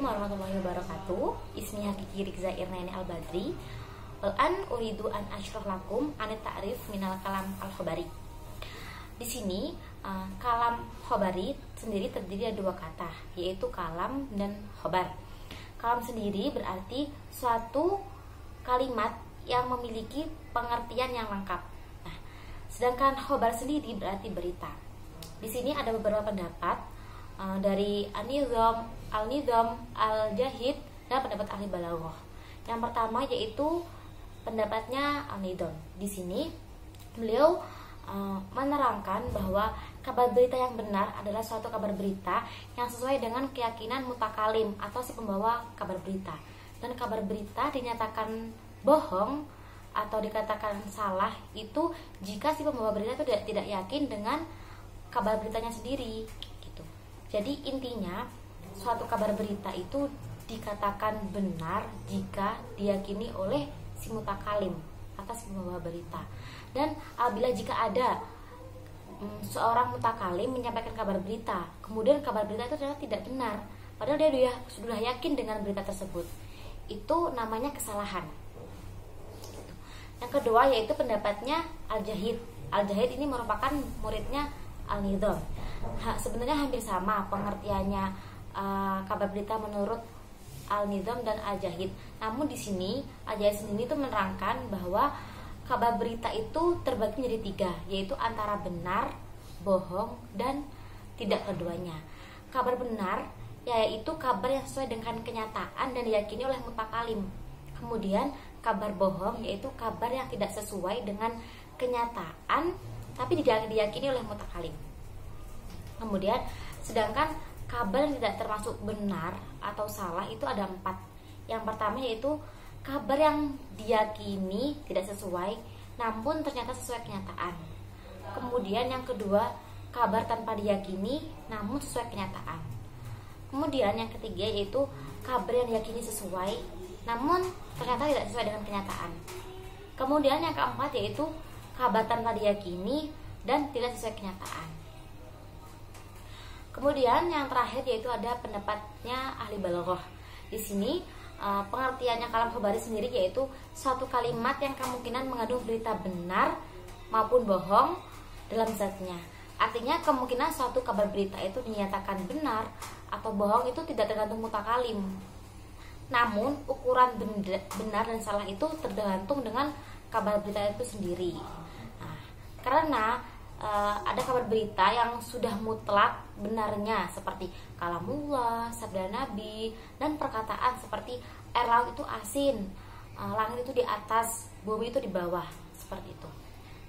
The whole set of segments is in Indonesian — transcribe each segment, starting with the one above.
Assalamualaikum warahmatullahi wabarakatuh. Ismi Hakiki Rikza Irnani Al-Badri. An uridu an asyrah lakum anit ta'rif minal kalam al-khobari. Di sini kalam khobari sendiri terdiri dari dua kata, yaitu kalam dan khobar. Kalam sendiri berarti suatu kalimat yang memiliki pengertian yang lengkap. Nah, sedangkan khobar sendiri berarti berita. Di sini ada beberapa pendapat dari An-Nizam, Al-Nizam, Al-Jahid, dan pendapat ahli balaghah. Yang pertama yaitu pendapatnya Al-Nizam. Di sini beliau menerangkan bahwa kabar berita yang benar adalah suatu kabar berita yang sesuai dengan keyakinan mutakalim atau si pembawa kabar berita. Dan kabar berita dinyatakan bohong atau dikatakan salah itu jika si pembawa berita itu tidak yakin dengan kabar beritanya sendiri. Jadi intinya suatu kabar berita itu dikatakan benar jika diyakini oleh si mutakalim atau si pembawa berita. Dan apabila jika ada seorang mutakalim menyampaikan kabar berita, kemudian kabar berita itu ternyata tidak benar, padahal dia sudah yakin dengan berita tersebut, itu namanya kesalahan. Yang kedua yaitu pendapatnya Al-Jahid. Al-Jahid ini merupakan muridnya Al-Nizam. Sebenarnya hampir sama pengertiannya kabar berita menurut Al-Nizam dan Al-Jahid. Namun di sini Al-Jahid sendiri itu menerangkan bahwa kabar berita itu terbagi menjadi tiga, yaitu antara benar, bohong, dan tidak keduanya. Kabar benar yaitu kabar yang sesuai dengan kenyataan dan diyakini oleh mutakalim. Kemudian kabar bohong yaitu kabar yang tidak sesuai dengan kenyataan tapi diyakini oleh mutakalim. Kemudian sedangkan kabar yang tidak termasuk benar atau salah itu ada 4. Yang pertama yaitu kabar yang diyakini tidak sesuai namun ternyata sesuai kenyataan. Kemudian yang kedua, kabar tanpa diyakini namun sesuai kenyataan. Kemudian yang ketiga yaitu kabar yang diyakini sesuai namun ternyata tidak sesuai dengan kenyataan. Kemudian yang keempat yaitu kabar tanpa diyakini dan tidak sesuai kenyataan. Kemudian yang terakhir yaitu ada pendapatnya ahli balaghah. Di sini pengertiannya kalam khobari sendiri yaitu suatu kalimat yang kemungkinan mengandung berita benar maupun bohong dalam zatnya. Artinya kemungkinan suatu kabar berita itu dinyatakan benar atau bohong itu tidak tergantung mutakalim. Namun ukuran benar dan salah itu tergantung dengan kabar berita itu sendiri. Nah, karena ada kabar berita yang sudah mutlak benarnya seperti kalamullah, sabda Nabi, dan perkataan seperti air laut itu asin, langit itu di atas, bumi itu di bawah, seperti itu.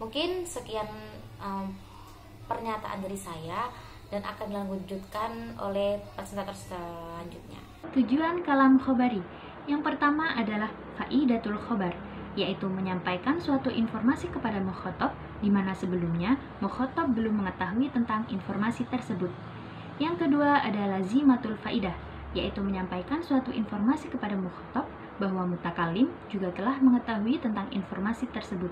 Mungkin sekian pernyataan dari saya dan akan dilanjutkan oleh presentator selanjutnya. Tujuan kalam khobari yang pertama adalah faidatul khobar, yaitu menyampaikan suatu informasi kepada mukhatab di mana sebelumnya mukhatab belum mengetahui tentang informasi tersebut. Yang kedua adalah lazimatul faidah, yaitu menyampaikan suatu informasi kepada mukhatab bahwa mutakalim juga telah mengetahui tentang informasi tersebut.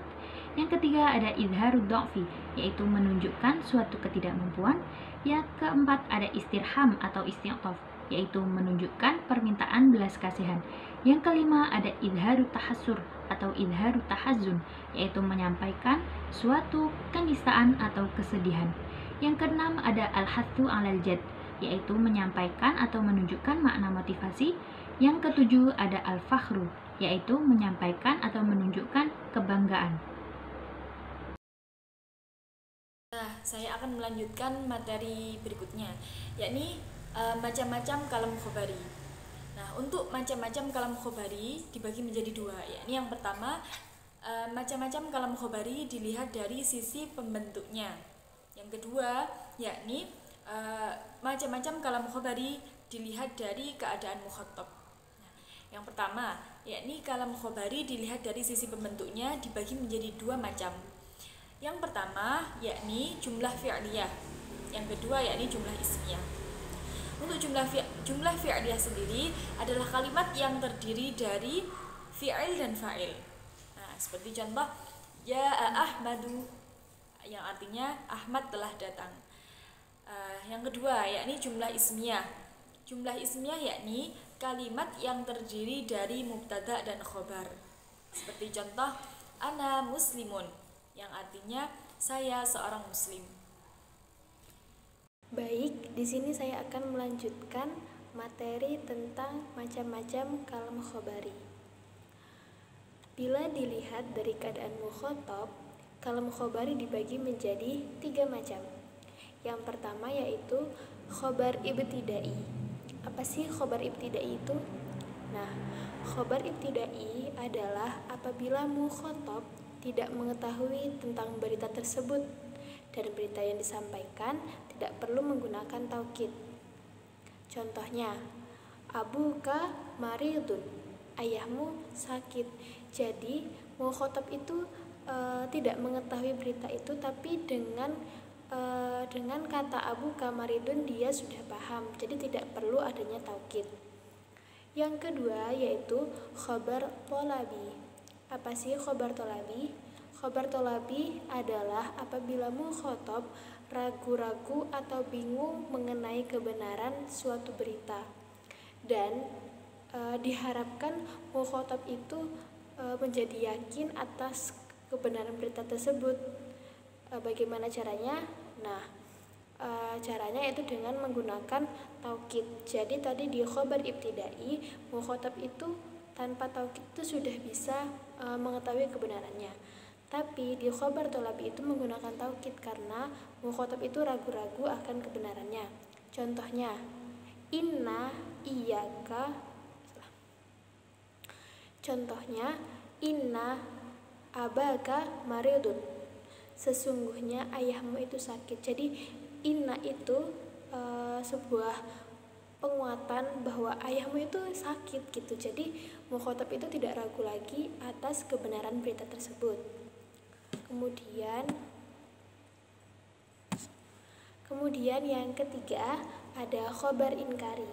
Yang ketiga ada izharud dha'fi, yaitu menunjukkan suatu ketidakmampuan. Yang keempat ada istirham atau isti'taf, yaitu menunjukkan permintaan belas kasihan. Yang kelima ada izharut tahassur atau izharut tahazzun, yaitu menyampaikan suatu kenistaan atau kesedihan. Yang keenam ada al-hathu 'alal jad, yaitu menyampaikan atau menunjukkan makna motivasi. Yang ketujuh ada al-fakhru, yaitu menyampaikan atau menunjukkan kebanggaan. Nah, saya akan melanjutkan materi berikutnya, yakni macam-macam kalam khobari. Nah, untuk macam-macam kalam khobari dibagi menjadi 2, yakni yang pertama macam-macam kalam khobari dilihat dari sisi pembentuknya. Yang kedua yakni macam-macam kalam khobari dilihat dari keadaan mukhatab. Nah, yang pertama yakni kalam khobari dilihat dari sisi pembentuknya dibagi menjadi 2 macam. Yang pertama yakni jumlah fi'liyah, yang kedua yakni jumlah ismiyah. Untuk jumlah fi'liyah sendiri adalah kalimat yang terdiri dari fi'il dan fa'il. Nah, seperti contoh ja'a Ahmadu, yang artinya Ahmad telah datang. Yang kedua yakni jumlah ismiyah. Jumlah ismiyah yakni kalimat yang terdiri dari mubtada dan khobar. Seperti contoh, ana muslimun, yang artinya saya seorang muslim. Baik, di sini saya akan melanjutkan materi tentang macam-macam kalam khobari. Bila dilihat dari keadaan mukhotob, kalam khobari dibagi menjadi 3 macam. Yang pertama yaitu khobar ibtidai. Apa sih khobar ibtidai itu? Nah, khobar ibtidai adalah apabila mukhotob tidak mengetahui tentang berita tersebut dan berita yang disampaikan tidak perlu menggunakan taukid. Contohnya, abuka maridun, ayahmu sakit. Jadi mukhotob itu tidak mengetahui berita itu, tapi dengan kata abuka maridun dia sudah paham, jadi tidak perlu adanya taukid. Yang kedua yaitu khobar tolabi. Apa sih khobar tolabi? Khobar tolabi adalah apabila mukhotob ragu-ragu atau bingung mengenai kebenaran suatu berita, dan diharapkan mukhotob itu menjadi yakin atas kebenaran berita tersebut. Bagaimana caranya? Nah, caranya yaitu dengan menggunakan taukid. Jadi tadi di khobar ibtidai, mukhotob itu tanpa taukid itu sudah bisa mengetahui kebenarannya. Tapi di khobar tolabi itu menggunakan taukid karena mukhotob itu ragu-ragu akan kebenarannya. Contohnya, inna iyaka. Contohnya, inna abaka maridun. Sesungguhnya ayahmu itu sakit. Jadi inna itu sebuah penguatan bahwa ayahmu itu sakit gitu. Jadi mukhotob itu tidak ragu lagi atas kebenaran berita tersebut. Kemudian yang ketiga ada khobar inkari.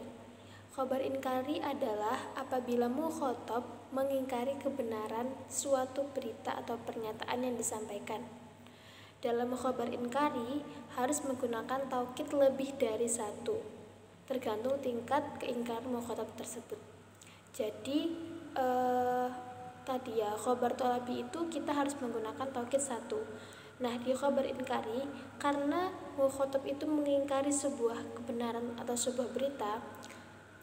Khobar inkari adalah apabila mukhotob mengingkari kebenaran suatu berita atau pernyataan yang disampaikan. Dalam khobar inkari harus menggunakan taukid lebih dari satu, tergantung tingkat keingkaran mukhotob tersebut. Jadi tadi ya, khobar tolabi itu kita harus menggunakan taukid 1. Nah, di khobar inkari, karena mukhotob itu mengingkari sebuah kebenaran atau sebuah berita,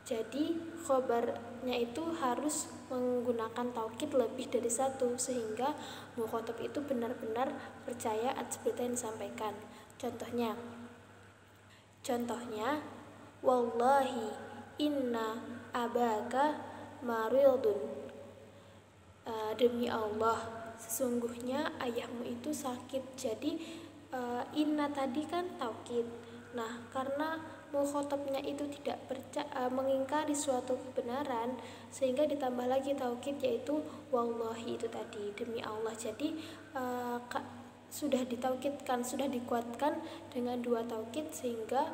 jadi khobarnya itu harus menggunakan taukid lebih dari 1, sehingga mukhotob itu benar-benar percaya atas berita yang disampaikan. Contohnya, wallahi inna abaka maridun. Demi Allah, sesungguhnya ayahmu itu sakit. Jadi inna tadi kan taukid. Nah, karena mukhotobnya itu tidak mengingkari suatu kebenaran, sehingga ditambah lagi taukid yaitu wallahi itu tadi, demi Allah. Jadi sudah ditaukidkan, sudah dikuatkan dengan 2 taukid, sehingga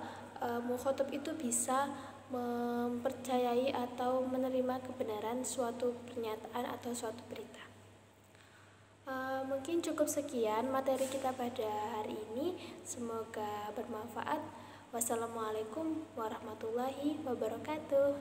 mukhotob itu bisa mempercayai atau menerima kebenaran suatu pernyataan atau suatu berita. Mungkin cukup sekian materi kita pada hari ini. Semoga bermanfaat. Wassalamualaikum warahmatullahi wabarakatuh.